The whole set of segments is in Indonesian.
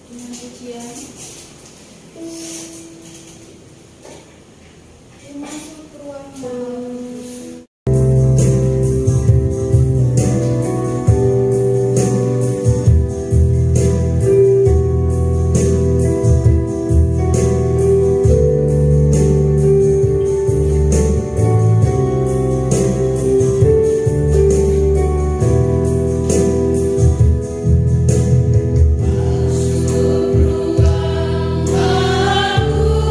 dengan ujian. Masuk ke ruang malam. Masuk ruang malam.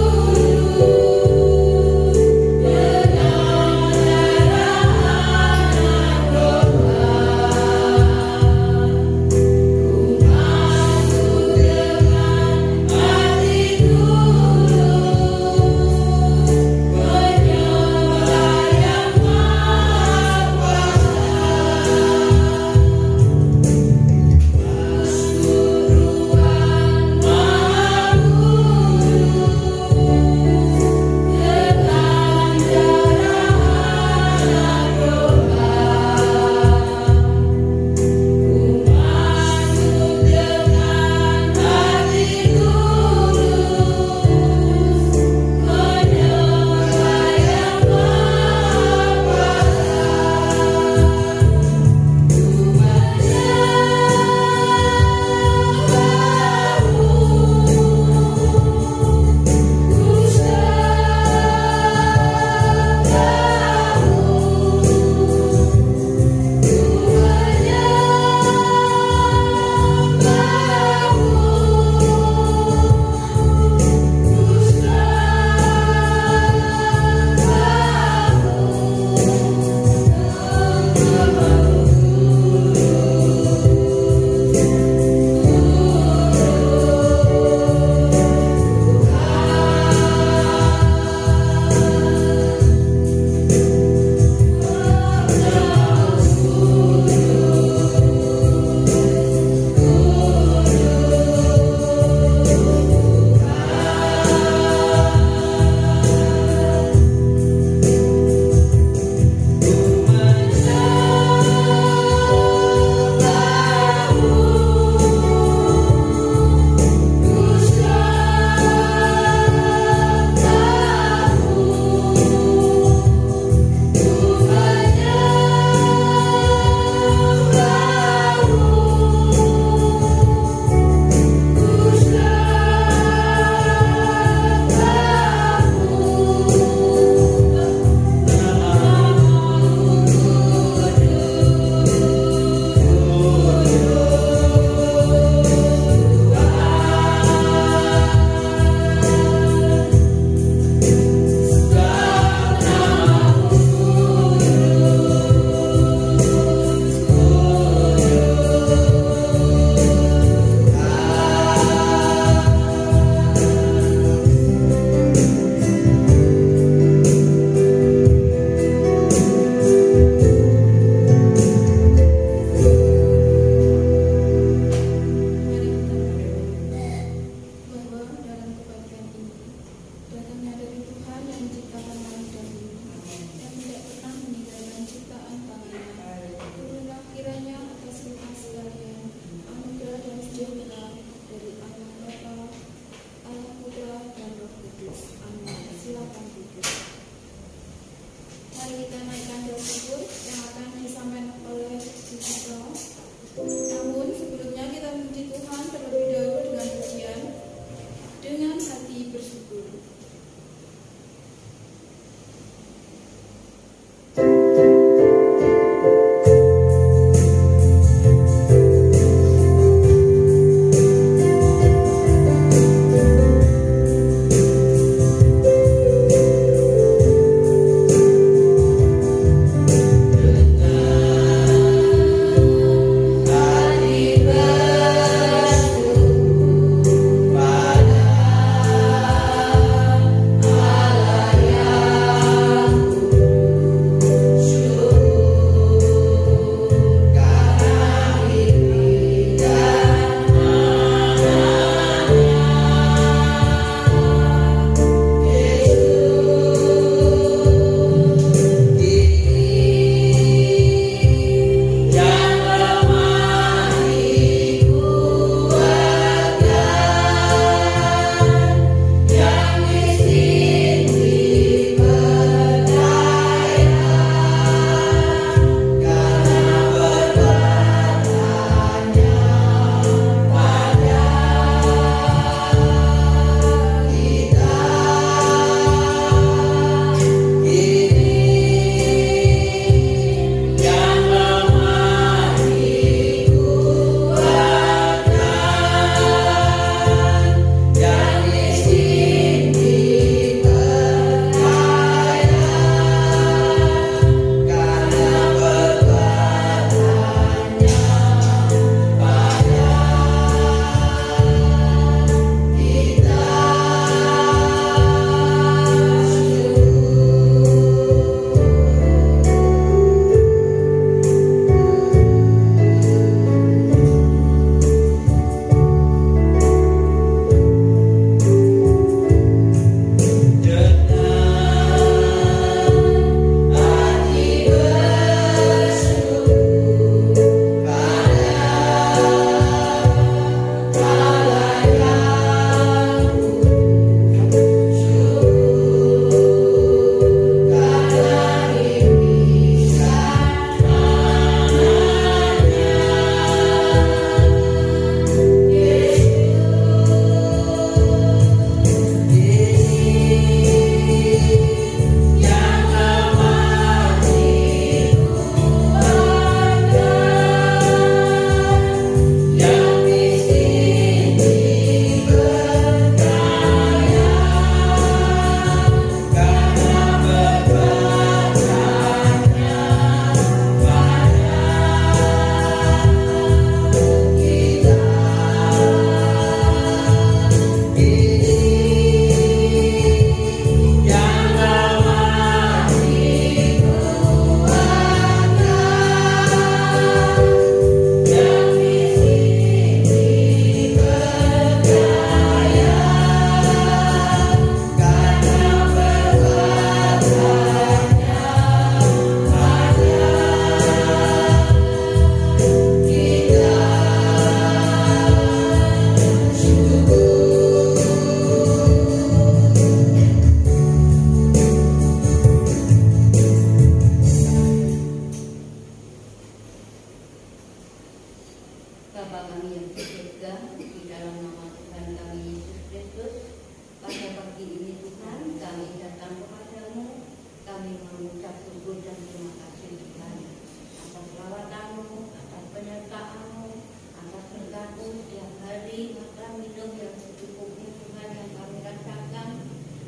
rasakan.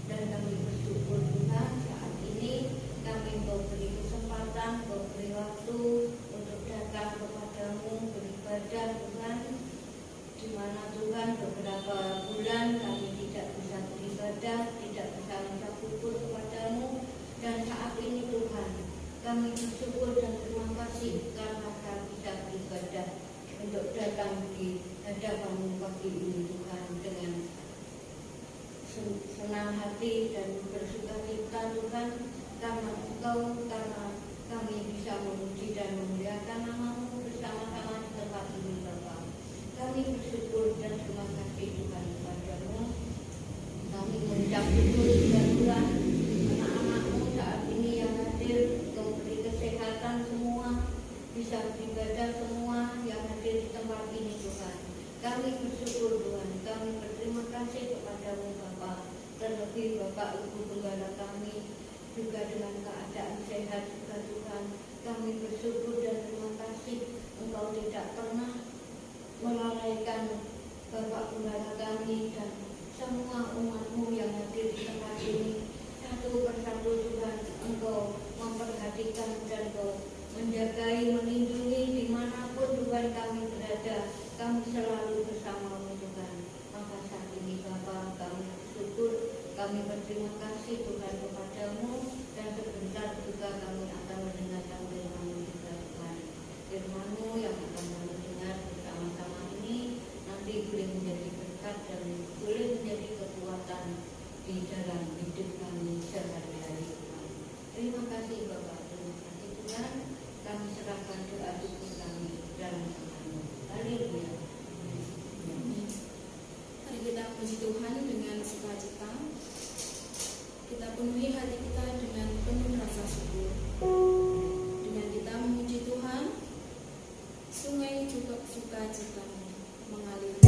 Dan kami bersyukur Tuhan saat ini kami memberi kesempatan, memberi waktu untuk datang kepadamu beribadah Tuhan, di mana Tuhan beberapa bulan kami tidak bisa beribadah, tidak bisa mengucap syukur kepadamu. Dan saat ini Tuhan kami bersyukur dan terima kasih karena kami bisa beribadah untuk datang di hadapan-Mu pagi ini Tuhan dengan senang hati dan bersuka cita Tuhan, karena Engkau, karena kami bisa memuji dan memuliakan nama-Mu bersama-sama di tempat ini Bapa. Kami bersyukur dan terima kasih Tuhan kepada-Mu. Kami mengucap syukur juga Tuhan anak-anak-Mu saat ini yang hadir, Engkau beri kesehatan semua, bisa beribadah semua yang hadir di tempat ini Tuhan. Kami bersyukur Tuhan, kami berterima kasih kepada-Mu Bapa, terlebih Bapak Ibu Gembala kami juga dengan keadaan sehat juga Tuhan. Kami bersyukur dan terima kasih Engkau tidak pernah melalaikan Bapak Gembala kami dan semua umat-Mu yang hadir di tempat ini. Satu persatu Tuhan, Engkau memperhatikan dan Engkau menjagai, melindungi dimanapun Tuhan kami berada. Kami selalu bersama-Mu Tuhan. Maka saat ini Bapa kami bersyukur, kami berterima kasih Tuhan kepada-Mu, dan sebentar juga kami akan mendengarkan firman-Mu juga Tuhan. Firman-Mu yang akan kami dengar bersama-sama ini nanti boleh menjadi berkat dan boleh menjadi kekuatan di dalam hidup kami sehari-hari Tuhan. Terima kasih Bapak, terima kasih Tuhan. Kami serahkan doa syukur kami dalam tangan-Mu. Haleluya. Mari kita puji Tuhan dengan sukacita. Kita penuhi hati kita dengan penuh rasa syukur. Dengan kita memuji Tuhan, sungai juga sukacita mengalir.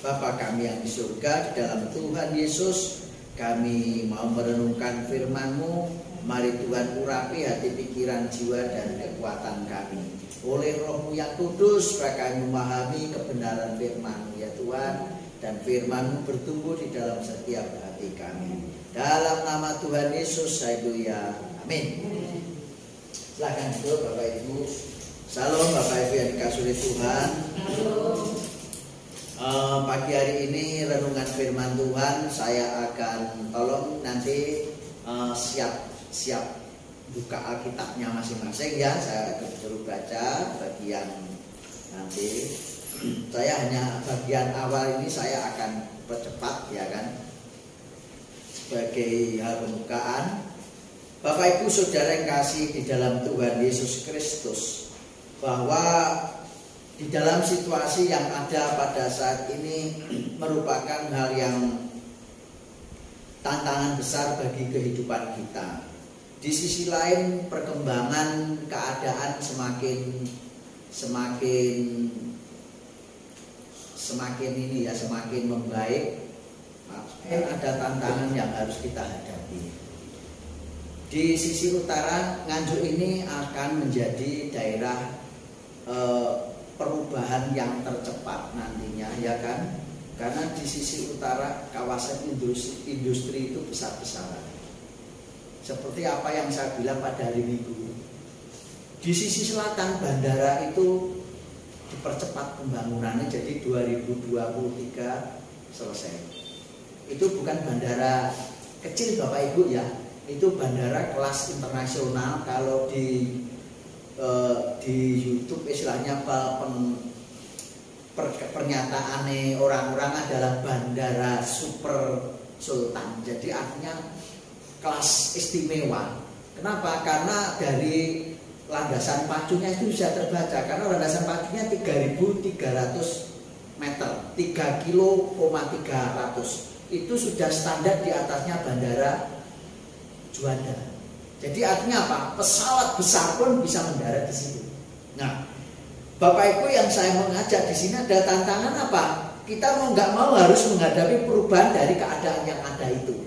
Bapa kami yang di surga, di dalam Tuhan Yesus kami mau merenungkan firman-Mu. Mari Tuhan urapi hati, pikiran, jiwa, dan kekuatan kami. Oleh Roh-Mu yang kudus, kami memahami kebenaran firman-Mu ya Tuhan. Dan firman-Mu bertumbuh di dalam setiap hati kami. Dalam nama Tuhan Yesus, haleluya. Amin. Silakan duduk Bapak Ibu. Salam Bapak Ibu yang dikasihi oleh Tuhan. Pagi hari ini renungan firman Tuhan, saya akan tolong nanti siap buka Alkitabnya masing-masing ya. Saya akan suruh baca bagian nanti. Saya hanya bagian awal ini saya akan percepat ya kan, sebagai hal pembukaan. Bapak Ibu Saudara yang kasih di dalam Tuhan Yesus Kristus, bahwa di dalam situasi yang ada pada saat ini merupakan hal yang tantangan besar bagi kehidupan kita. Di sisi lain perkembangan keadaan semakin membaik. Ada tantangan yang harus kita hadapi. Di sisi utara Nganjuk ini akan menjadi daerah perubahan yang tercepat nantinya ya kan, karena di sisi utara kawasan industri itu besar-besaran. Seperti apa yang saya bilang pada hari Minggu, di sisi selatan bandara itu dipercepat pembangunannya, jadi 2023 selesai. Itu bukan bandara kecil Bapak Ibu ya, itu bandara kelas internasional. Kalau di YouTube istilahnya pernyataan orang-orang adalah bandara super sultan. Jadi artinya kelas istimewa. Kenapa? Karena dari landasan pacunya itu bisa terbaca, karena landasan pacunya 3.300 meter, 3,3 kilo. Itu sudah standar di atasnya bandara Juanda. Jadi artinya apa? Pesawat besar pun bisa mendarat di situ. Nah, Bapak Ibu yang saya mengajak di sini ada tantangan apa? Kita mau nggak mau harus menghadapi perubahan dari keadaan yang ada itu.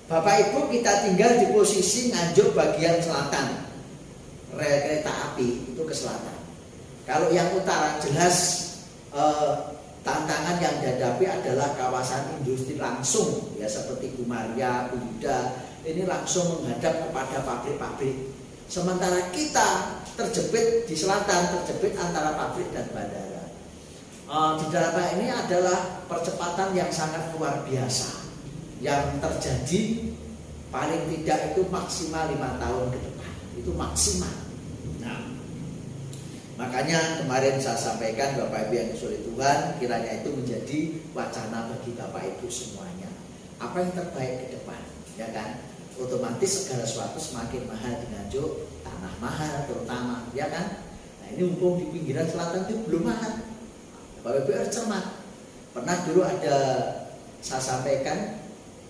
Bapak Ibu, kita tinggal di posisi Nganjuk bagian selatan, rel kereta api itu ke selatan. Kalau yang utara jelas tantangan yang dihadapi adalah kawasan industri langsung ya, seperti Gumaria, Buda, ini langsung menghadap kepada pabrik-pabrik. Sementara kita terjepit di selatan, terjepit antara pabrik dan bandara. Di dalam ini adalah percepatan yang sangat luar biasa yang terjadi, paling tidak itu maksimal 5 tahun ke depan, itu maksimal. Nah, makanya kemarin saya sampaikan Bapak Ibu yang disuruh Tuhan, kiranya itu menjadi wacana bagi Bapak Ibu semuanya. Apa yang terbaik ke depan, ya kan? Otomatis segala sesuatu semakin mahal di Nganjuk, tanah mahal terutama, ya kan? Nah ini mumpung di pinggiran selatan itu belum mahal. Bapak Ibu harus cermat. Pernah dulu ada saya sampaikan,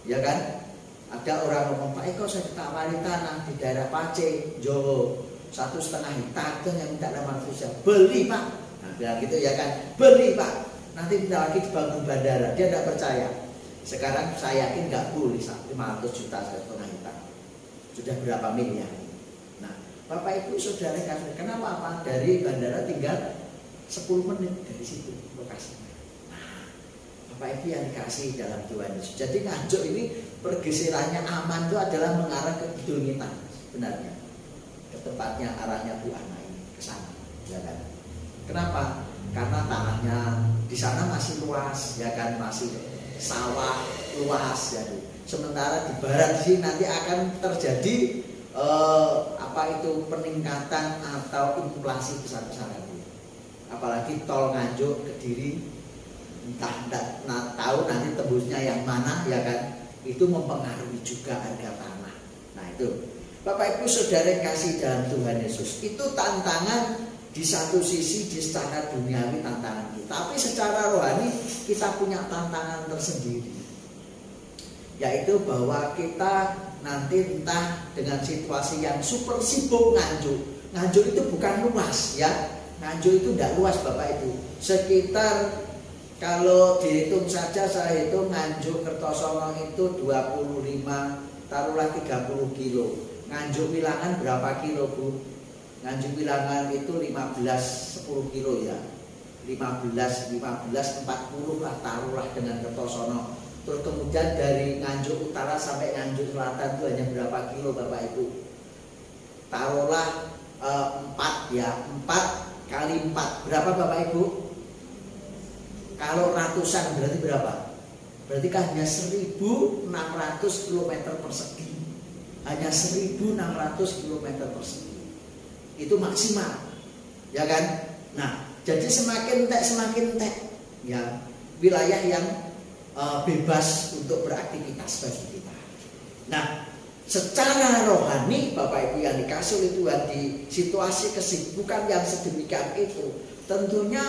ya kan? Ada orang ngomong, Pak Eko saya ditawari tanah di daerah Pace, Jawa, 1,5 hektar itu yang minta nama Indonesia. Beli Pak. Nah bilang gitu ya kan, beli Pak. Nanti kita lagi dibangun bandara. Dia tidak percaya. Sekarang saya yakin nggak boleh 500 juta 1,5 hektar. Sudah berapa miliar? Nah, Bapak Ibu Saudara kasih, kenapa apa? Dari bandara tinggal 10 menit dari situ lokasinya. Nah, Bapak Ibu yang dikasih dalam Tuhan Yesus. Jadi Nganjuk ini pergeserannya aman itu adalah mengarah ke Kidul Ngitan sebenarnya. Ke tempatnya arahnya Bu Ana ini ke sana, ya kan? Kenapa? Karena tanahnya di sana masih luas, ya kan, masih sawah luas ya. Sementara di barat sini nanti akan terjadi peningkatan atau inflasi besar-besaran. Apalagi tol Nganjuk Kediri, entah tahu nanti tembusnya yang mana ya kan, itu mempengaruhi juga harga tanah. Nah itu Bapak Ibu Saudara yang kasih dalam Tuhan Yesus, itu tantangan di satu sisi di secara duniawi tantangan kita, tapi secara rohani kita punya tantangan tersendiri, yaitu bahwa kita nanti entah dengan situasi yang super sibuk Nganjuk itu bukan luas ya, Nganjuk itu tidak luas Bapak Ibu, sekitar kalau dihitung saja, saya hitung Nganjuk Kertosono itu 25, taruhlah 30 kilo. Nganjuk Wilangan berapa kilo, Bu? Nganjuk Wilangan itu 10 kilo ya. 15, 40 lah taruhlah dengan Kertosono. Terus kemudian dari Nganjuk Utara sampai Nganjuk Selatan itu hanya berapa kilo Bapak Ibu? Taruhlah 4 ya, 4 kali 4 berapa Bapak Ibu? Kalau ratusan berarti berapa? Berarti kan hanya 1.600 km persegi. Hanya 1.600 km persegi. Itu maksimal. Ya kan? Nah, jadi semakin entek ya wilayah yang bebas untuk beraktivitas bagi kita. Nah, secara rohani Bapak Ibu yang dikasih oleh Tuhan di situasi kesibukan yang sedemikian itu tentunya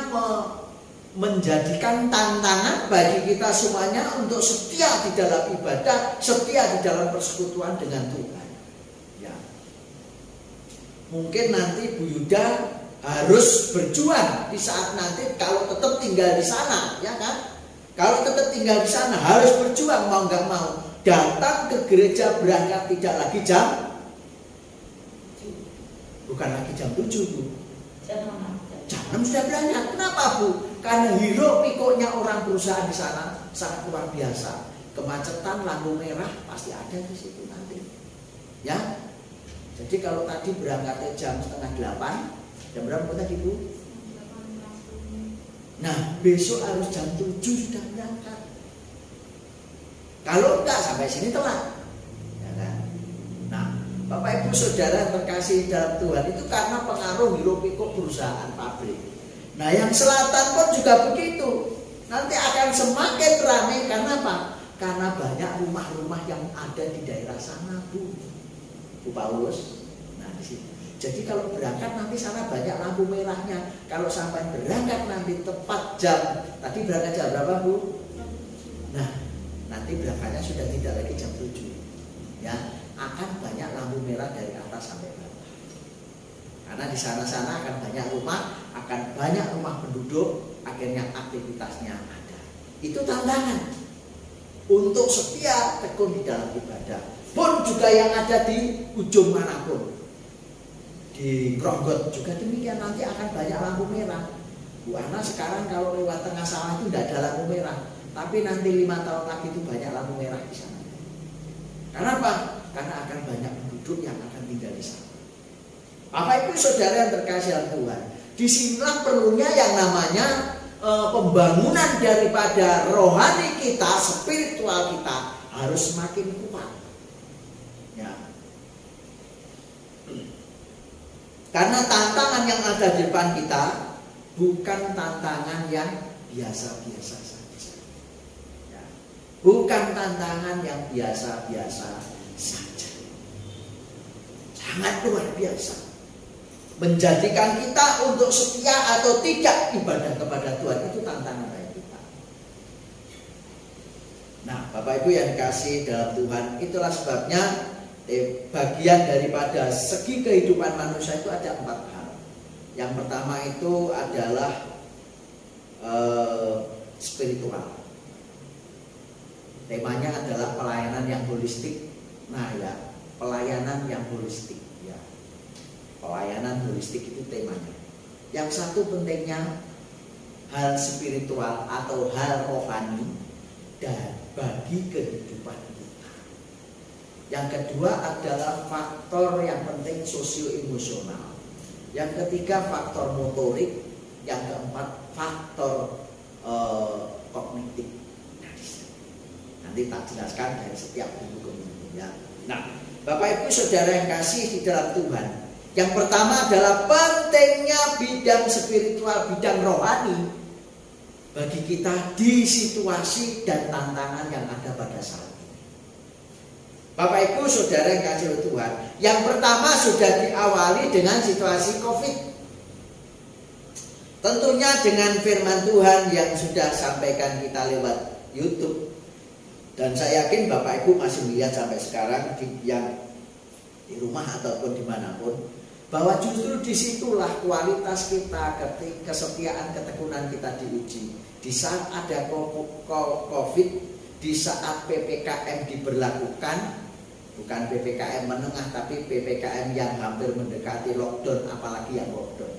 menjadikan tantangan bagi kita semuanya untuk setia di dalam ibadah, setia di dalam persekutuan dengan Tuhan. Ya. Mungkin nanti Bu Yuda harus berjuang di saat nanti kalau tetap tinggal di sana, ya kan? Kalau tetap tinggal di sana harus berjuang mau nggak mau. Datang ke gereja berangkat tidak lagi bukan lagi jam 7 Bu. Jam 6 sudah berangkat. Kenapa Bu? Karena hiruk pikuknya orang perusahaan di sana sangat luar biasa. Kemacetan lampu merah pasti ada di situ nanti. Ya. Jadi kalau tadi berangkatnya jam 7:30, jam berapa tadi Bu? Nah, besok harus jam 7 sudah berangkat. Kalau enggak sampai sini telat. Ya kan? Nah, Bapak Ibu Saudara terkasih dalam Tuhan, itu karena pengaruh hiruk pikuk perusahaan pabrik. Nah, yang selatan pun juga begitu. Nanti akan semakin ramai karena apa? Karena banyak rumah-rumah yang ada di daerah sana, Bu Paulus. Nah, di sini. Jadi kalau berangkat nanti sana banyak lampu merahnya. Kalau sampai berangkat nanti tepat jam, tadi berangkat jam berapa Bu? Nah, nanti berangkatnya sudah tidak lagi jam 7. Ya, akan banyak lampu merah dari atas sampai bawah. Karena di sana-sana akan banyak rumah penduduk, akhirnya aktivitasnya ada. Itu tantangan untuk setia tekun di dalam ibadah. Pun juga yang ada di ujung manapun. Di Gronggot juga demikian, nanti akan banyak lampu merah. Bu Ana sekarang kalau lewat tengah sawah itu tidak ada lampu merah, tapi nanti 5 tahun lagi itu banyak lampu merah di sana. Karena apa? Karena akan banyak penduduk yang akan tinggal di sana. Bapak Ibu Saudara yang terkasih dalam Tuhan, disinilah perlunya yang namanya pembangunan daripada rohani kita, spiritual kita harus semakin kuat. Ya. Karena tantangan yang ada di depan kita bukan tantangan yang biasa-biasa saja. Ya. Bukan tantangan yang biasa-biasa saja. Sangat luar biasa. Menjadikan kita untuk setia atau tidak ibadah kepada Tuhan, itu tantangan bagi kita. Nah, Bapak Ibu yang dikasih dalam Tuhan, itulah sebabnya bagian daripada segi kehidupan manusia itu ada 4 hal. Yang pertama itu adalah spiritual. Temanya adalah pelayanan yang holistik. Nah ya, pelayanan yang holistik ya. Pelayanan holistik itu temanya. Yang satu pentingnya hal spiritual atau hal rohani dan bagi kehidupan kita. Yang kedua adalah faktor yang penting sosio-emosional. Yang ketiga faktor motorik. Yang keempat faktor kognitif. Nanti tak jelaskan dari setiap buku ya. Nah, Bapak Ibu Saudara yang kasih di dalam Tuhan, yang pertama adalah pentingnya bidang spiritual, bidang rohani bagi kita di situasi dan tantangan yang ada pada saat ini. Bapak Ibu Saudara yang kasih oleh Tuhan, yang pertama sudah diawali dengan situasi COVID. Tentunya dengan firman Tuhan yang sudah sampaikan kita lewat YouTube. Dan saya yakin Bapak Ibu masih melihat sampai sekarang di rumah ataupun dimanapun, bahwa justru disitulah kualitas kita, kesetiaan, ketekunan kita diuji. Di saat ada COVID, di saat PPKM diberlakukan, bukan PPKM menengah tapi PPKM yang hampir mendekati lockdown, apalagi yang lockdown.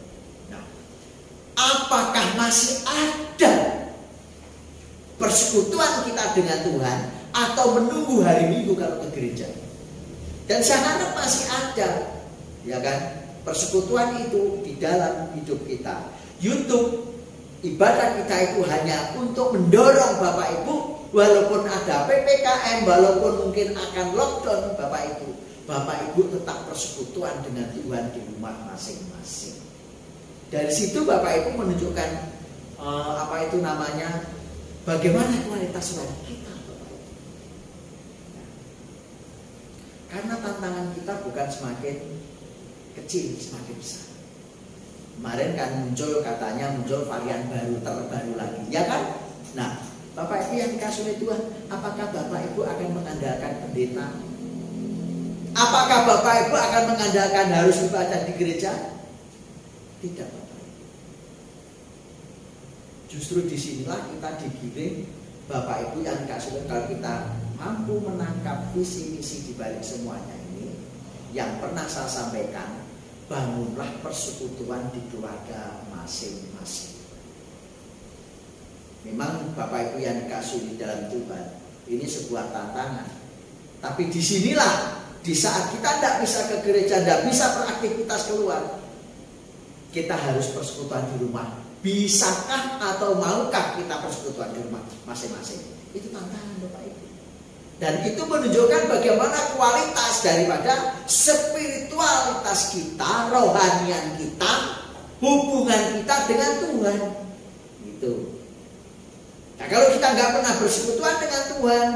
Nah, apakah masih ada persekutuan kita dengan Tuhan atau menunggu hari Minggu kalau ke gereja? Dan saya harap masih ada, ya kan? Persekutuan itu di dalam hidup kita. YouTube ibadah kita itu hanya untuk mendorong Bapak Ibu, walaupun ada PPKM, walaupun mungkin akan lockdown, Bapak Ibu tetap persekutuan dengan Tuhan di rumah masing-masing. Dari situ Bapak Ibu menunjukkan bagaimana kualitas rohani kita, Bapak Ibu. Karena tantangan kita bukan semakin kecil, semakin besar. Kemarin kan muncul varian baru, terbaru lagi, ya kan? Nah, Bapak Ibu yang dikasih oleh Tuhan, apakah Bapak Ibu akan mengandalkan pendeta? Apakah Bapak Ibu akan mengandalkan harus ibadah di gereja? Tidak, Bapak Ibu. Justru disinilah kita digiring, Bapak Ibu yang dikasih oleh Tuhan, kalau kita mampu menangkap visi-misi di balik semuanya ini, yang pernah saya sampaikan, bangunlah persekutuan di keluarga masing-masing. Memang Bapak Ibu yang dikasih di dalam Tuhan, ini sebuah tantangan. Tapi disinilah, di saat kita tidak bisa ke gereja, tidak bisa beraktivitas keluar, kita harus persekutuan di rumah. Bisakah atau maukah kita persekutuan di rumah masing-masing? Itu tantangan Bapak Ibu. Dan itu menunjukkan bagaimana kualitas daripada spiritualitas kita, rohanian kita, hubungan kita dengan Tuhan. Gitu. Nah, kalau kita nggak pernah bersekutuan dengan Tuhan,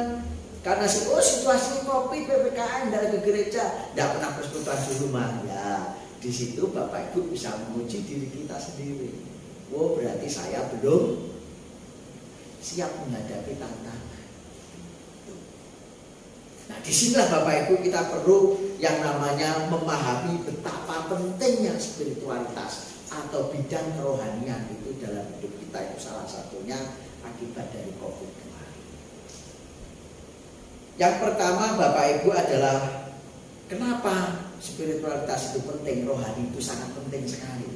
karena situasi COVID, PPKM, dari ke gereja, nggak pernah bersekutuan di rumah, ya di situ Bapak Ibu bisa menguji diri kita sendiri. Oh, berarti saya belum siap menghadapi tantangan. Nah, disinilah Bapak Ibu kita perlu yang namanya memahami betapa pentingnya spiritualitas atau bidang kerohanian itu dalam hidup kita. Itu salah satunya akibat dari COVID kemarin. Yang pertama Bapak Ibu adalah kenapa spiritualitas itu penting, rohani itu sangat penting sekali.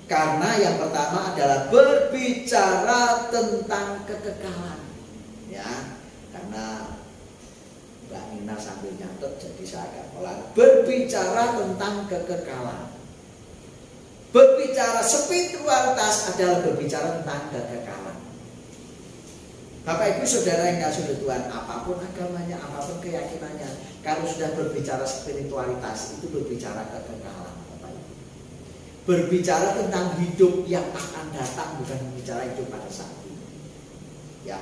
Karena yang pertama adalah berbicara tentang kekekalan. Ya, karena Mbak Nina sambil nyatet jadi saya agak pelan. Berbicara tentang kekekalan. Berbicara spiritualitas adalah berbicara tentang kekekalan. Bapak Ibu Saudara yang kasih oleh Tuhan, apapun agamanya, apapun keyakinannya, kalau sudah berbicara spiritualitas itu berbicara kekekalan, Bapak Ibu. Berbicara tentang hidup yang akan datang, bukan berbicara hidup pada saat ini. Ya.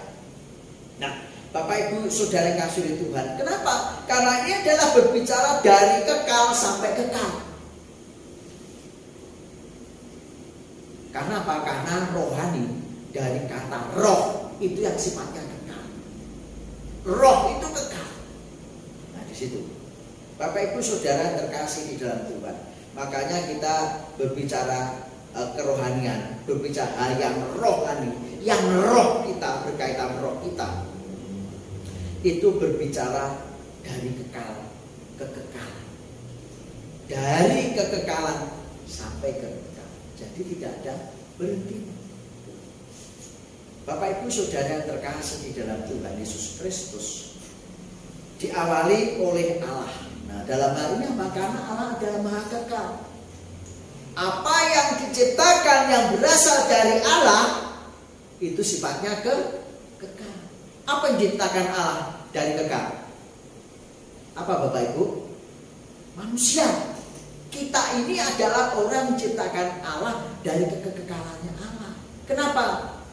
Nah, Bapak Ibu Saudara yang kasih oleh Tuhan, kenapa? Karena ini adalah berbicara dari kekal sampai kekal. Karena apa? Karena rohani dari kata roh itu yang sifatnya kekal. Roh itu kekal. Nah, di situ Bapak Ibu Saudara terkasih di dalam Tuhan, makanya kita berbicara kerohanian, berbicara hal yang rohani, yang roh kita berkaitan roh kita. Itu berbicara dari kekal ke kekal, dari kekekalan sampai ke kekal. Jadi tidak ada berhenti. Bapak Ibu Saudara yang terkasih di dalam Tuhan Yesus Kristus, diawali oleh Allah. Nah, dalam hal ini apa? Karena Allah adalah Maha Kekal. Apa yang diciptakan yang berasal dari Allah itu sifatnya kekal. Apa yang diciptakan Allah dari kekal? Apa Bapak Ibu? Manusia. Kita ini adalah orang menciptakan Allah dari kekekalannya Allah. Kenapa?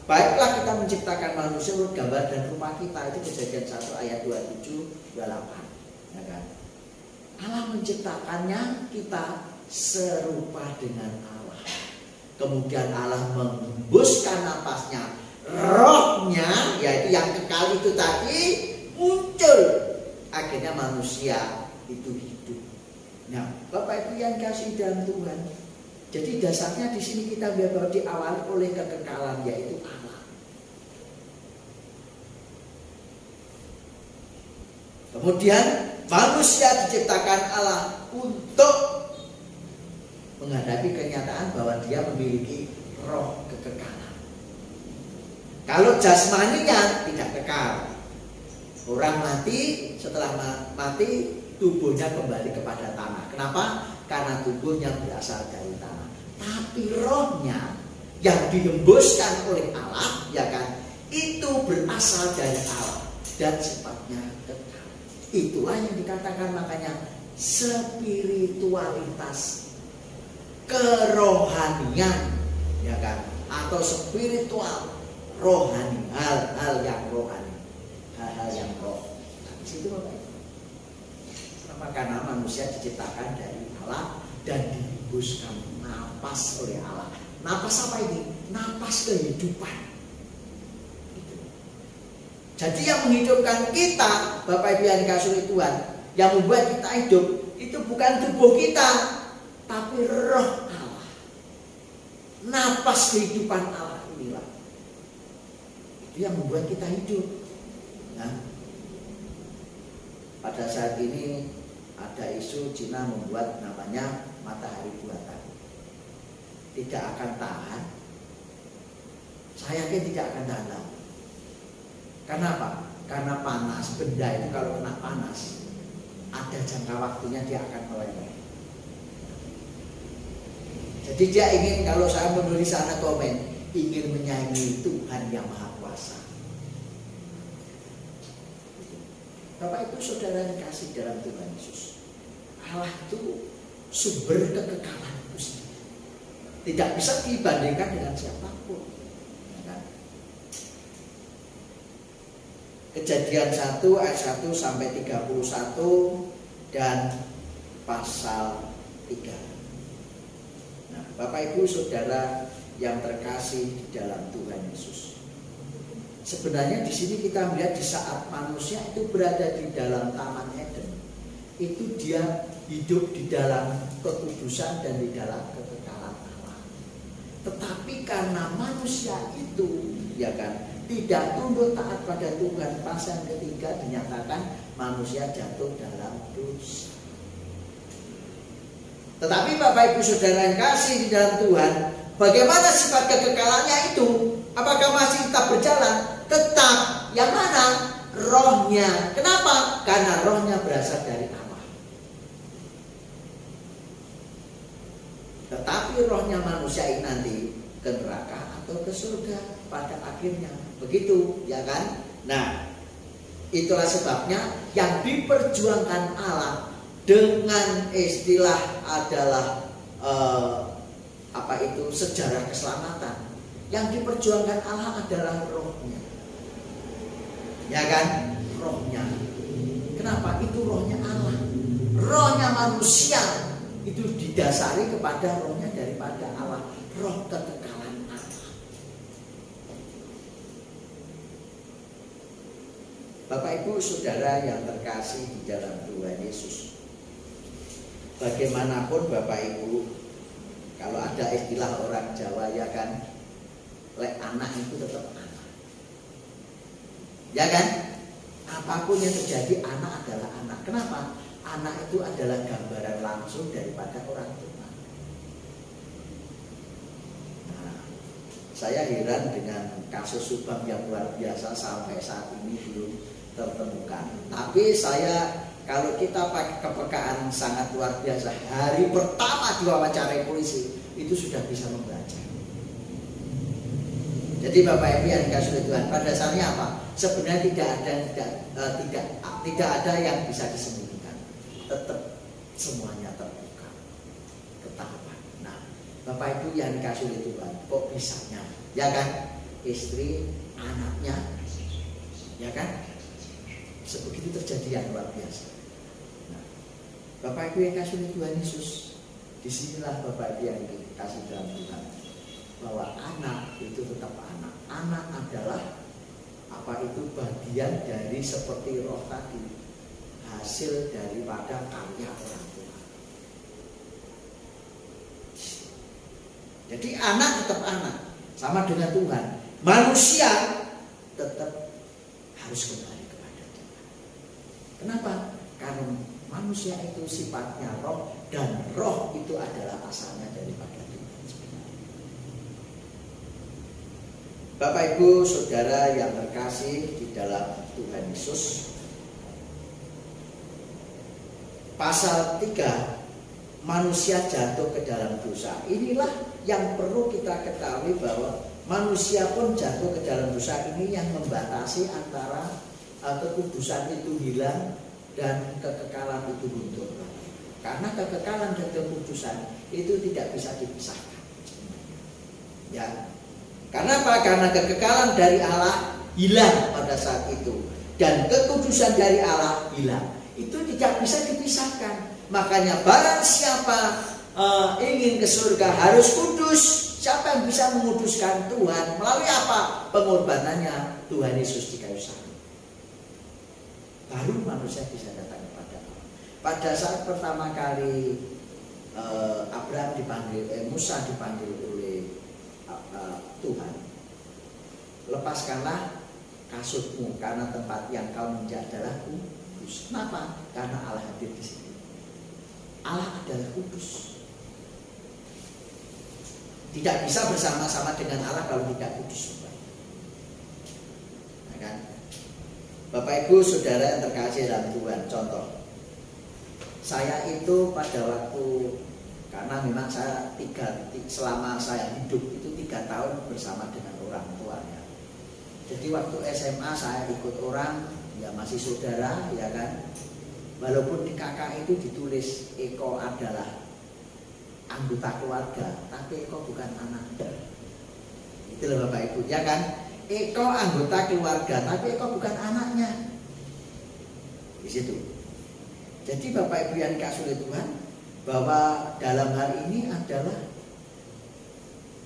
Baiklah kita menciptakan manusia menurut gambar dan rupa kita. Itu Kejadian 1 ayat 27-28. Ya kan? Allah menciptakannya kita serupa dengan Allah. Kemudian Allah menghembuskan napasnya, rohnya, yaitu yang kekal itu tadi muncul. Akhirnya manusia itu hidup. Nah, Bapak Ibu yang kasih dalam Tuhan, jadi dasarnya di sini kita bahwa diawali oleh kekekalan, yaitu Allah. Kemudian manusia diciptakan Allah untuk menghadapi kenyataan bahwa dia memiliki roh kekekalan. Kalau jasmaninya tidak kekal, orang mati, setelah mati tubuhnya kembali kepada tanah. Kenapa? Karena tubuhnya berasal dari tanah. Tapi rohnya yang dihembuskan oleh Allah, ya kan, itu berasal dari Allah dan sifatnya kekal. Itulah yang dikatakan makanya spiritualitas, kerohanian, ya kan, atau spiritual, rohani, hal-hal yang rohani, hal-hal yang roh. Nah, di situ Bapak Ibu. Kenapa? Karena manusia diciptakan dari Allah dan dihembuskan napas oleh Allah. Napas apa ini? Napas kehidupan. Gitu. Jadi yang menghidupkan kita, Bapak Ibu yang dikasihi oleh Tuhan, yang membuat kita hidup, itu bukan tubuh kita, tapi roh Allah. Napas kehidupan Allah inilah. Itu yang membuat kita hidup. Nah, pada saat ini ada isu Cina membuat namanya matahari buatan. Tidak akan tahan. Saya yakin tidak akan tahan lama. Karena apa? Karena panas. Benda itu kalau kena panas, ada jangka waktunya dia akan meleleh. Jadi dia ingin, kalau saya menulis sana komen, ingin menyaingi Tuhan yang Maha Kuasa. Bapak Ibu Saudara yang kasih dalam Tuhan Yesus, Allah itu sumber kekekalan itu sendiri. Tidak bisa dibandingkan dengan siapapun. Kejadian 1 ayat 1 sampai 31 dan pasal 3. Nah, Bapak Ibu Saudara yang terkasih di dalam Tuhan Yesus. Sebenarnya di sini kita melihat di saat manusia itu berada di dalam Taman Eden, itu dia hidup di dalam kekudusan dan di dalam kekekalan Allah. Tetapi karena manusia itu, ya kan, tidak tunduk taat pada Tuhan, pasal ketiga dinyatakan manusia jatuh dalam dosa. Tetapi Bapak Ibu Saudara yang kasih di dalam Tuhan, bagaimana sifat kekekalannya itu? Apakah masih tetap berjalan? Tetap. Yang mana? Rohnya. Kenapa? Karena rohnya berasal dari Allah. Tetapi rohnya manusia ini nanti ke neraka atau ke surga pada akhirnya. Begitu, ya kan? Nah, itulah sebabnya yang diperjuangkan Allah dengan istilah adalah sejarah keselamatan. Yang diperjuangkan Allah adalah rohnya, ya kan? Rohnya. Kenapa? Itu rohnya Allah. Rohnya manusia itu didasari kepada rohnya daripada Allah, roh kekekalan Allah. Bapak Ibu Saudara yang terkasih di dalam Tuhan Yesus, bagaimanapun Bapak Ibu, kalau ada istilah orang Jawa, ya kan, lek anak itu tetap anak, ya kan? Apapun yang terjadi, anak adalah anak. Kenapa? Anak itu adalah gambaran langsung daripada orang tua. Nah, saya heran dengan kasus Subang yang luar biasa sampai saat ini belum tertemukan. Tapi saya, kalau kita pakai kepekaan sangat luar biasa, hari pertama diwawancarai polisi itu sudah bisa membaca. Jadi Bapak Ibu yang dikasihi Tuhan, pada dasarnya apa? Sebenarnya tidak ada yang bisa disembunyikan. Tetap semuanya terbuka, ketahuan. Nah, Bapak Ibu yang dikasihi Tuhan, kok bisanya, ya kan? Istri, anaknya, ya kan? Sebegitu terjadi yang luar biasa. Nah, Bapak Ibu yang dikasihi Tuhan Yesus, disinilah Bapak Ibu yang dikasihi dalam Tuhan, bahwa anak itu tetap anak. Anak adalah bagian dari seperti roh tadi, hasil daripada karya orang tua. Jadi anak tetap anak, sama dengan Tuhan. Manusia tetap harus kembali kepada Tuhan. Kenapa? Karena manusia itu sifatnya roh, dan roh itu adalah asalnya daripada Tuhan sebenarnya. Bapak Ibu Saudara yang terkasih di dalam Tuhan Yesus, pasal 3, manusia jatuh ke dalam dosa. Inilah yang perlu kita ketahui, bahwa manusia pun jatuh ke dalam dosa. Ini yang membatasi antara kekudusan itu hilang dan kekekalan itu luntur. Karena kekekalan dan kekudusan itu tidak bisa dipisahkan. Ya. Karena apa? Karena kekekalan dari Allah hilang pada saat itu, dan kekudusan dari Allah hilang. Itu tidak bisa dipisahkan. Makanya barang siapa ingin ke surga harus kudus. Siapa yang bisa menguduskan? Tuhan. Melalui apa? Pengorbanannya Tuhan Yesus di kayu salib. Baru manusia bisa datang kepada Allah. Pada saat pertama kali Abraham dipanggil, Musa dipanggil oleh Tuhan, lepaskanlah kasutmu karena tempat yang kau menginjak adalah kudus. Kenapa? Karena Allah hadir di sini. Allah adalah kudus. Tidak bisa bersama-sama dengan Allah kalau tidak kudus. Nah, kan? Bapak Ibu Saudara yang terkasih dalam Tuhan, contoh, saya itu pada waktu, karena memang saya selama saya hidup itu 3 tahun bersama dengan orang tuanya. Jadi waktu SMA saya ikut orang, ya masih saudara, ya kan. Walaupun di kakak itu ditulis Eko adalah anggota keluarga, tapi Eko bukan anaknya. Itu loh Bapak Ibu, ya kan? Eko anggota keluarga, tapi Eko bukan anaknya. Di situ. Jadi Bapak Ibu yang dikasih oleh Tuhan, bahwa dalam hal ini adalah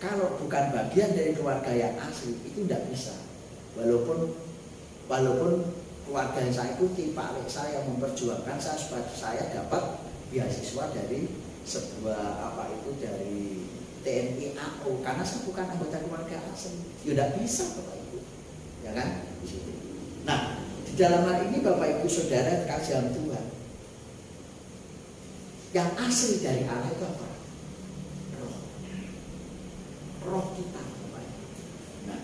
kalau bukan bagian dari keluarga yang asli itu tidak bisa. Walaupun keluarga yang saya ikuti, Pak Lek saya memperjuangkan saya supaya saya dapat beasiswa dari sebuah dari TNI AO, karena saya bukan anggota keluarga asli. Ya tidak bisa Bapak Ibu, ya kan? Di situ. Nah, di dalam hal ini Bapak Ibu Saudara kasih Tuhan, yang asli dari Allah itu apa? Roh kita, Bapak Ibu. Nah,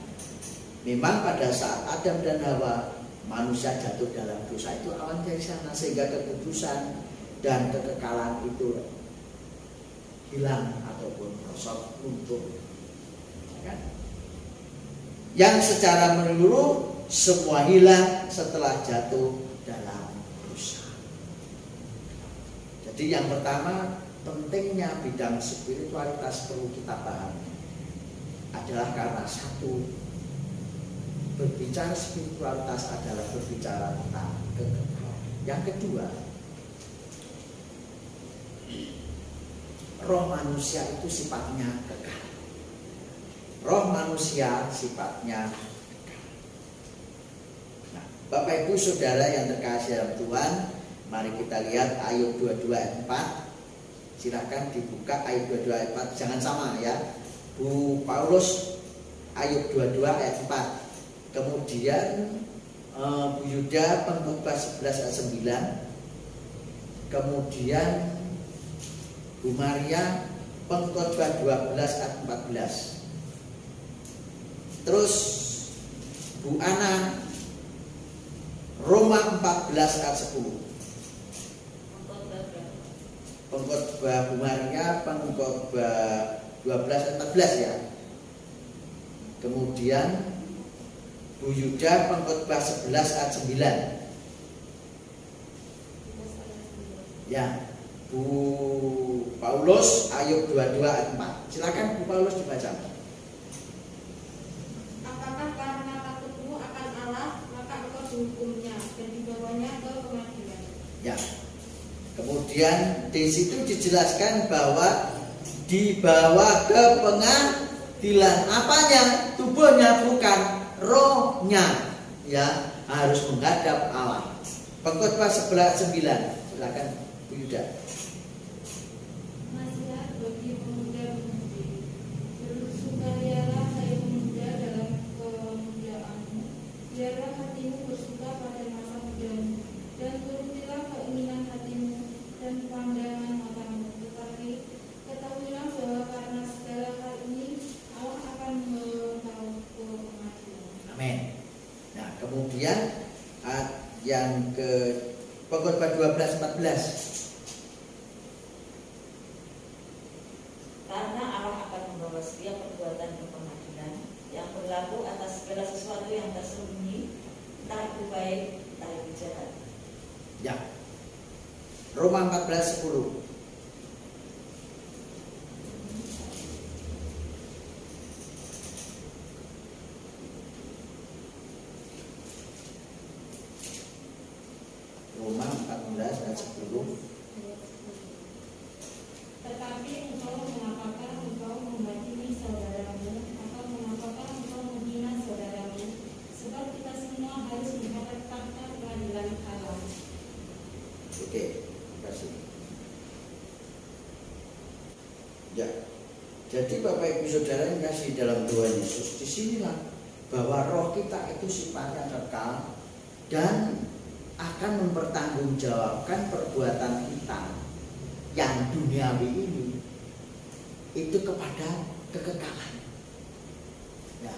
memang pada saat Adam dan Hawa manusia jatuh dalam dosa itu awan dari sana, sehingga kekudusan dan kekekalan itu hilang ataupun merosot, luntur, kan? Yang secara menyeluruh semua hilang setelah jatuh dalam dosa. Jadi yang pertama, pentingnya bidang spiritualitas perlu kita pahami adalah karena satu, berbicara spiritualitas adalah berbicara tentang kekekalan. Yang kedua, roh manusia itu sifatnya kekal. Roh manusia sifatnya kekal. Nah, Bapak Ibu Saudara yang terkasih dalam Tuhan, mari kita lihat Ayub 22 ayat 4. Silakan dibuka Ayub 22 ayat 4. Jangan sama ya. Bu Paulus Ayub 22 ayat 4. Kemudian Bu Yuda Pengkhotbah 11 ayat 9. Kemudian Bu Maria Pengkhotbah 12 ayat 14. Terus Bu Ana Roma 14 ayat 10. Pengkhotbah Bu Maria Pengkhotbah 12 ayat 14 ya. Kemudian Bu Yuda Pengkhotbah 11 ayat 9. Ya. Bu Paulus Ayub 22 ayat 4. Silakan Bu Paulus dibaca. Apakah karena takutmu akan Allah maka engkau dihukumnya dan dibawanya ke pengadilan? Ya. Kemudian di situ dijelaskan bahwa dibawa ke pengadilan. Apanya? Tubuhnya, bukan rohnya. Ya, harus menghadap Allah. Pengkhotbah 11 ayat 9. Silakan Bu Yuda. Nasihat bagi pemuda-pemudi, bersukarialah hai pemuda dalam kemudaanmu, biarlah hatimu bersuka pada masa mudamu, dan turutilah keinginan hatimu dan pandangan matamu, tetapi ketahuilah bahwa karena segala hal ini Allah akan membawa pengadilan. Amin. Nah, kemudian yang ke Pengkhotbah 12:14. Karena Allah akan membawa setiap perbuatan ke pengadilan yang berlaku atas segala sesuatu yang tersembunyi, entah itu baik, entah itu jahat. Ya. Roma 14:10. Roma 14 dan 10. Tetapi engkau mengapakah engkau menghakimi saudaramu, atau mengapakah engkau menghina saudaramu? Sebab kita semua harus menghadap tahta pengadilan Allah. Oke, terima kasih. Ya, jadi Bapak Ibu Saudara yang kasih dalam Tuhan Yesus, disinilah bahwa roh kita itu sifatnya kekal dan akan mempertanggungjawabkan perbuatan kita yang duniawi ini itu kepada kekekalan. Ya,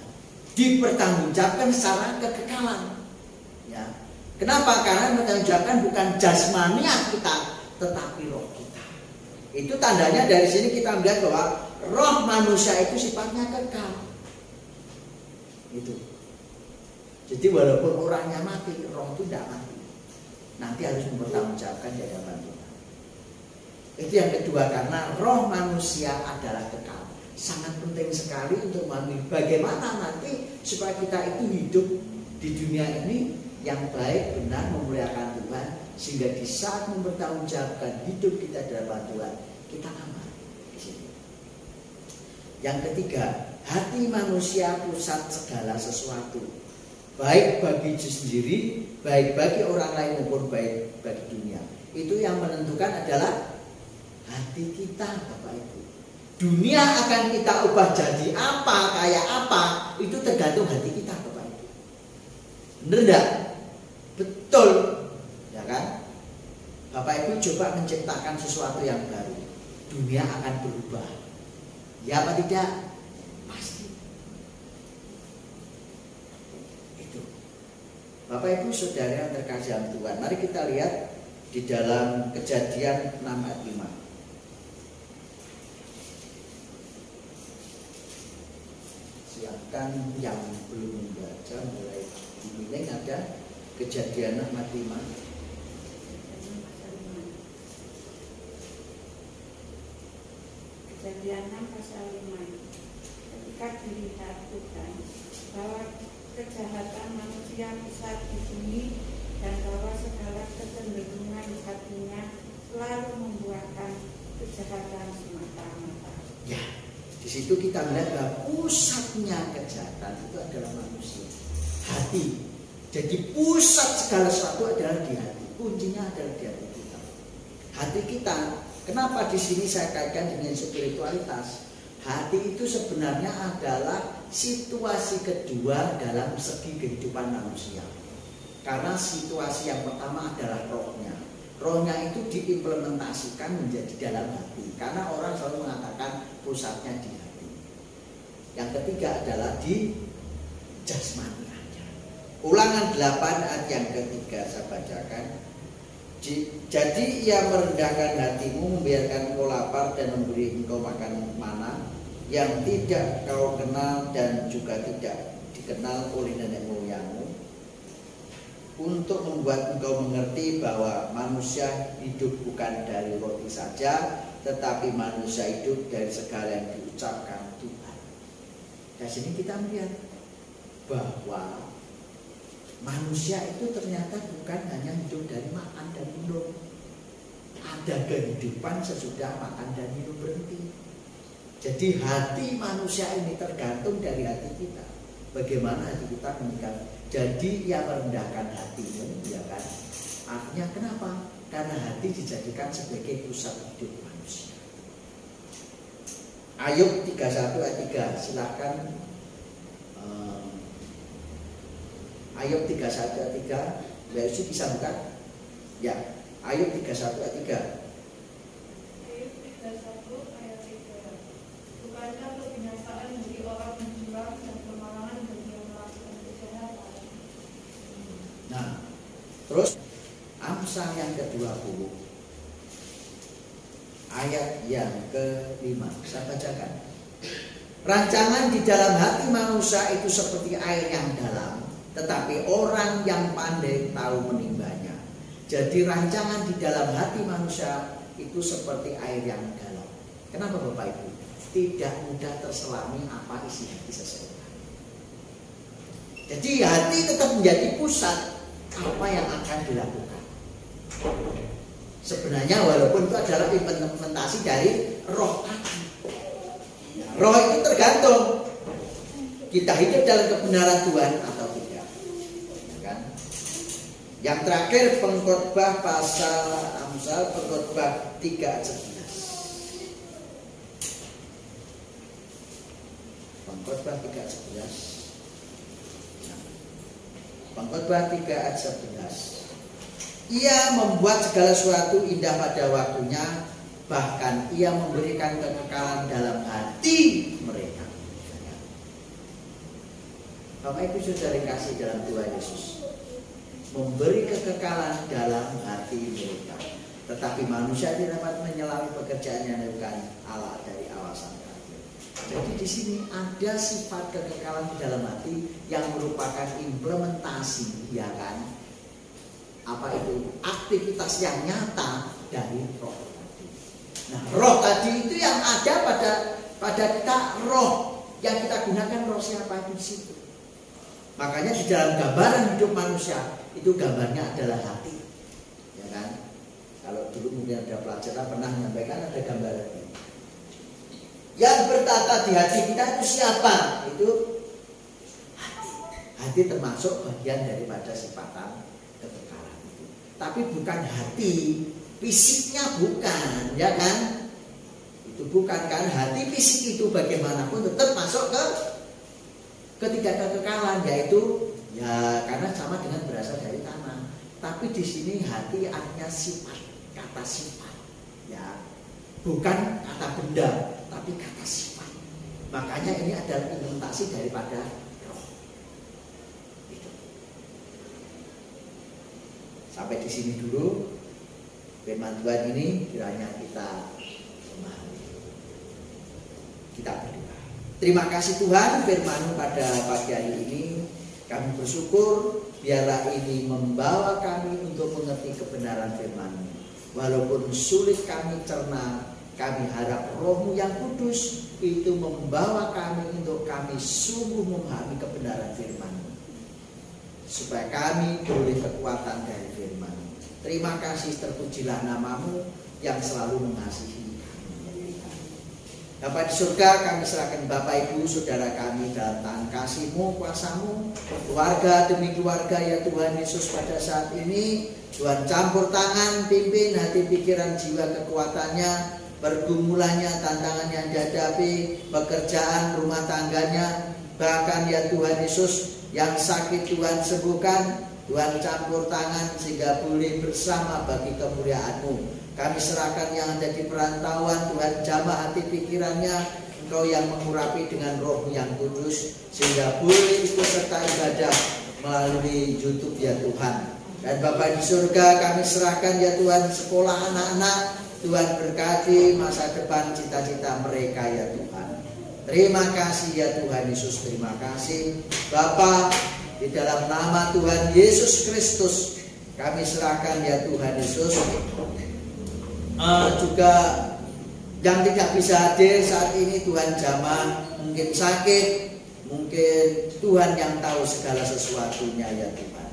dipertanggungjawabkan secara kekekalan. Ya, kenapa? Karena mempertanggungjawabkan bukan jasmania kita, tetapi roh kita. Itu tandanya dari sini kita melihat bahwa roh manusia itu sifatnya kekal. Itu. Jadi walaupun orangnya mati, roh itu tidak mati. Nanti harus mempertanggungjawabkan di hadapan Tuhan. Itu yang kedua, karena roh manusia adalah kekal. Sangat penting sekali untuk memahami bagaimana nanti supaya kita itu hidup di dunia ini yang baik, benar, memuliakan Tuhan, sehingga di saat mempertanggungjawabkan hidup kita di hadapan Tuhan, kita aman di situ. Yang ketiga, hati manusia pusat segala sesuatu. Baik bagi diri sendiri, baik bagi orang lain maupun baik bagi dunia. Itu yang menentukan adalah hati kita, Bapak Ibu. Dunia akan kita ubah jadi apa, kayak apa, itu tergantung hati kita, Bapak Ibu. Benar enggak? Betul, ya kan? Bapak Ibu coba menciptakan sesuatu yang baru, dunia akan berubah. Ya apa tidak? Pasti. Bapak Ibu Saudara yang terkasih dalam Tuhan, mari kita lihat di dalam Kejadian 6 ayat 5. Silakan yang belum membaca mulai dimulai, ada Kejadian 6 ayat 5. Kejadian 6 pasal 5. Ketika dilihat Tuhan bahwa kejahatan manusia besar di bumi dan bahwa segala kecenderungan hatinya selalu membuahkan kejahatan semata-mata. Ya, di situ kita melihat bahwa pusatnya kejahatan itu adalah manusia, hati. Jadi pusat segala sesuatu adalah di hati. Kuncinya adalah di hati kita. Hati kita. Kenapa di sini saya kaitkan dengan spiritualitas? Hati itu sebenarnya adalah situasi kedua dalam segi kehidupan manusia. Karena situasi yang pertama adalah rohnya. Rohnya itu diimplementasikan menjadi dalam hati. Karena orang selalu mengatakan pusatnya di hati. Yang ketiga adalah di jasmani aja. Ulangan 8 ayat yang ketiga saya bacakan. Jadi ia merendahkan hatimu, membiarkan engkau lapar dan memberi engkau makan mana yang tidak kau kenal dan juga tidak dikenal oleh nenek moyangmu, untuk membuat engkau mengerti bahwa manusia hidup bukan dari roti saja, tetapi manusia hidup dari segala yang diucapkan Tuhan. Dari sini kita melihat bahwa manusia itu ternyata bukan hanya hidup dari makan dan minum. Ada kehidupan sesudah makan dan minum berhenti. Jadi hati manusia ini tergantung dari hati kita. Bagaimana hati kita menyikapi. Jadi ia merendahkan hatimu, ya kan? Artinya kenapa? Karena hati dijadikan sebagai pusat hidup manusia. Ayub 31 ayat 3, silahkan. Ayub 31 ayat 3, Mbak Yusi bisa buka? Ya, Ayub 31 ayat 3. Ayub 31 ayat 3. Bukankah kebinasaan bagi orang menjual dan kemalangan bagi yang melakukan kejahatan? Nah, terus Amsal yang ke-20 ayat yang ke-5. Saya bacakan. Rancangan di dalam hati manusia itu seperti air yang dalam, tetapi orang yang pandai tahu menimbanya. Jadi rancangan di dalam hati manusia itu seperti air yang dalam. Kenapa Bapak Ibu? Tidak mudah terselami apa isi hati seseorang. Jadi hati tetap menjadi pusat apa yang akan dilakukan. Sebenarnya walaupun itu adalah implementasi dari roh tadi. Roh itu tergantung kita hidup dalam kebenaran Tuhan atau tidak, ya kan? Yang terakhir Pengkhotbah pasal Amsal Pengkhotbah 3 ayat 11. Pengkhotbah 3 ayat 11. Pengkhotbah 3 ayat 11. Ia membuat segala sesuatu indah pada waktunya, bahkan ia memberikan kekekalan dalam hati mereka. Bapak Ibu Saudara kasih dalam Tuhan Yesus, memberi kekekalan dalam hati mereka. Tetapi manusia tidak dapat menyelami pekerjaan yang dilakukan Allah dari awal sampai akhir. Jadi di sini ada sifat kekekalan di dalam hati yang merupakan implementasi, ya kan? Apa itu? Aktivitas yang nyata dari roh. Nah, roh tadi itu yang ada pada kita, roh yang kita gunakan roh siapa itu di situ. Makanya di dalam gambaran hidup manusia itu gambarnya adalah hati, ya kan? Kalau dulu mungkin ada pelajaran pernah menyampaikan ada gambaran ini. Yang bertata di hati kita itu siapa? Itu hati. Hati termasuk bagian daripada sifatan kekekalan itu. Tapi bukan hati. Fisiknya bukan, ya kan? Itu bukan kan, hati fisik itu bagaimanapun tetap masuk ke ketiga kekekalan, yaitu ya karena sama dengan berasal dari tanah. Tapi di sini hati artinya sifat, kata sifat, ya bukan kata benda, tapi kata sifat. Makanya ini adalah implementasi daripada roh. Itu. Sampai di sini dulu. Firman Tuhan ini kiranya kita memahami. Kita berdoa. Terima kasih Tuhan, firman pada pagi hari ini kami bersyukur biarlah ini membawa kami untuk mengerti kebenaran firman-Mu. Walaupun sulit kami cerna, kami harap Roh-Mu yang kudus itu membawa kami untuk kami sungguh memahami kebenaran firman-Mu, supaya kami boleh kekuatan dari firman-Mu. Terima kasih, terpujilah nama-Mu yang selalu mengasihi kami. Bapa di surga, kami serahkan Bapak Ibu Saudara kami dalam tangan kasih-Mu, kuasa-Mu, keluarga demi keluarga ya Tuhan Yesus pada saat ini. Tuhan campur tangan, pimpin hati pikiran jiwa kekuatannya, pergumulannya, tantangan yang dihadapi, pekerjaan rumah tangganya, bahkan ya Tuhan Yesus yang sakit Tuhan sembuhkan. Tuhan campur tangan sehingga boleh bersama bagi kemuliaan-Mu. Kami serahkan yang ada di perantauan, Tuhan jamah hati pikirannya, Engkau yang mengurapi dengan Roh-Mu yang kudus, sehingga boleh ikut serta ibadah melalui YouTube ya Tuhan. Dan Bapa di surga, kami serahkan ya Tuhan sekolah anak-anak, Tuhan berkati masa depan cita-cita mereka ya Tuhan. Terima kasih ya Tuhan Yesus, terima kasih Bapa. Di dalam nama Tuhan Yesus Kristus kami serahkan ya Tuhan Yesus. Juga yang tidak bisa hadir saat ini Tuhan jamah, mungkin sakit, mungkin Tuhan yang tahu segala sesuatunya ya Tuhan.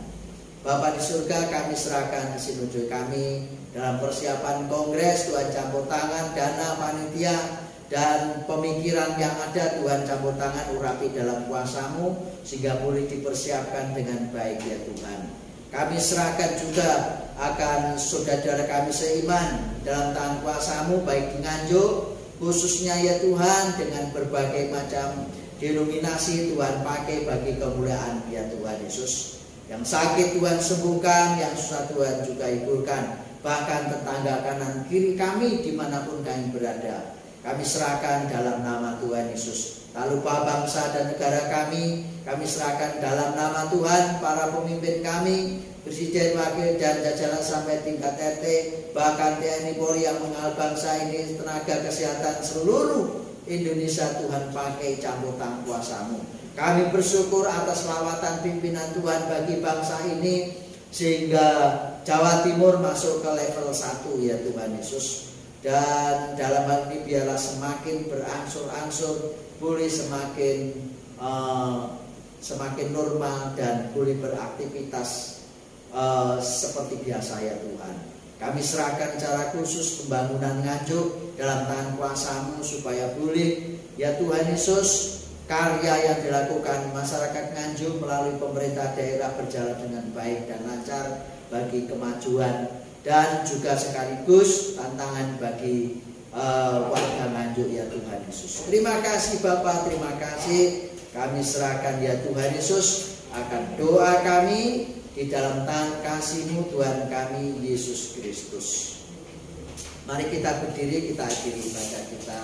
Bapa di surga, kami serahkan sinode kami dalam persiapan kongres, Tuhan campur tangan, dana panitia dan pemikiran yang ada, Tuhan campur tangan, urapi dalam kuasa-Mu sehingga boleh dipersiapkan dengan baik ya Tuhan. Kami serahkan juga akan saudara kami seiman dalam tangan kuasa-Mu, baik di Nganjuk khususnya ya Tuhan, dengan berbagai macam denominasi Tuhan pakai bagi kemuliaan ya Tuhan Yesus. Yang sakit Tuhan sembuhkan, yang susah Tuhan juga hiburkan. Bahkan tetangga kanan kiri kami dimanapun kami berada, kami serahkan dalam nama Tuhan Yesus. Tak lupa bangsa dan negara kami serahkan dalam nama Tuhan. Para pemimpin kami, presiden, wakil, dan jajaran sampai tingkat RT, bahkan TNI Polri yang mengawal bangsa ini, tenaga kesehatan seluruh Indonesia, Tuhan pakai campur tangan kuasa-Mu. Kami bersyukur atas lawatan pimpinan Tuhan bagi bangsa ini, sehingga Jawa Timur masuk ke level 1 ya Tuhan Yesus. Dan dalam hal ini biarlah semakin berangsur-angsur, boleh semakin normal dan boleh beraktivitas seperti biasa ya Tuhan. Kami serahkan secara khusus pembangunan Nganjuk dalam tangan kuasa-Mu supaya boleh ya Tuhan Yesus, karya yang dilakukan masyarakat Nganjuk melalui pemerintah daerah berjalan dengan baik dan lancar bagi kemajuan dan juga sekaligus tantangan bagi warga Nganjuk ya Tuhan Yesus. Terima kasih Bapa, terima kasih. Kami serahkan ya Tuhan Yesus akan doa kami di dalam tangan kasih-Mu Tuhan kami Yesus Kristus. Mari kita berdiri, kita akhiri ibadah kita.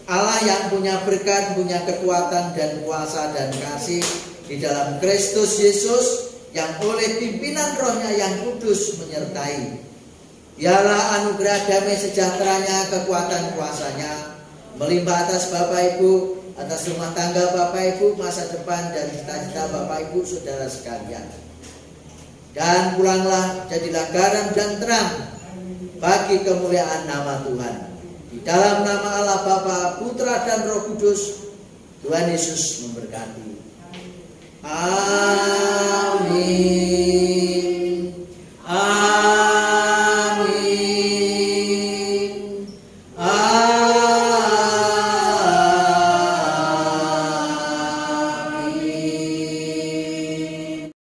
Allah yang punya berkat, punya kekuatan dan kuasa dan kasih di dalam Kristus Yesus, yang oleh pimpinan Roh-Nya yang kudus menyertai. Biarlah anugerah damai sejahteranya, kekuatan kuasanya melimpah atas Bapak Ibu, atas rumah tangga Bapak Ibu, masa depan dan cita-cita Bapak Ibu saudara sekalian. Dan pulanglah, jadilah garam dan terang bagi kemuliaan nama Tuhan. Di dalam nama Allah Bapa, Putra dan Roh Kudus, Tuhan Yesus memberkati. Amin.